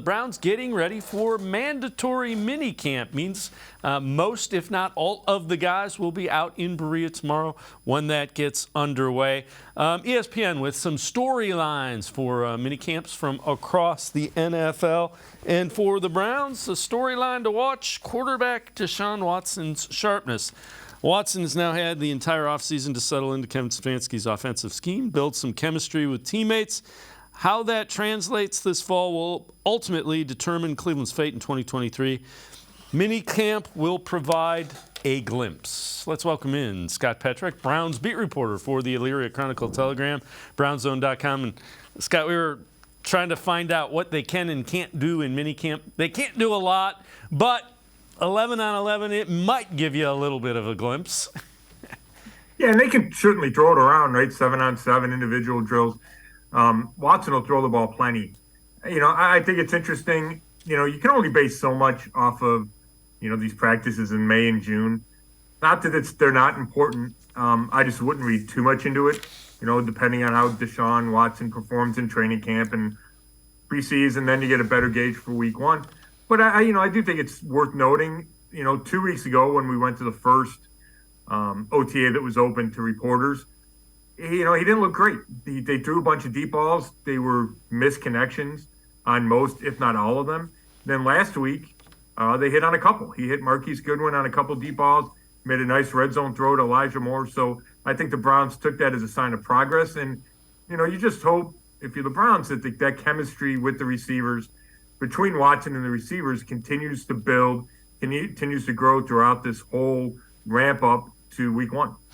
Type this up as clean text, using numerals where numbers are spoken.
Browns getting ready for mandatory minicamp. Means most, if not all, of the guys will be out in Berea tomorrow when that gets underway. ESPN with some storylines for minicamps from across the NFL. And for the Browns, a storyline to watch, quarterback Deshaun Watson's sharpness. Watson has now had the entire offseason to settle into Kevin Stefanski's offensive scheme, build some chemistry with teammates. How that translates this fall will ultimately determine Cleveland's fate in 2023. Minicamp will provide a glimpse. Let's welcome in Scott Petrak, Browns beat reporter for the Elyria Chronicle-Telegram, brownzone.com. And Scott, we were trying to find out what they can and can't do in minicamp. They can't do a lot, but 11 on 11, it might give you a little bit of a glimpse. Yeah, and they can certainly throw it around, right? 7-on-7 individual drills. Watson will throw the ball plenty. I think it's interesting. You can only base so much off of, these practices in May and June. Not that they're not important. I just wouldn't read too much into it, depending on how Deshaun Watson performs in training camp and preseason, then you get a better gauge for week one. But I do think it's worth noting, 2 weeks ago when we went to the first OTA that was open to reporters, he didn't look great. They threw a bunch of deep balls. They were missed connections on most, if not all of them. Then last week, they hit on a couple. He hit Marquise Goodwin on a couple deep balls, made a nice red zone throw to Elijah Moore. So I think the Browns took that as a sign of progress. And, you just hope, if you're the Browns, that that chemistry with the receivers, between Watson and the receivers, continues to build, continues to grow throughout this whole ramp up to week one.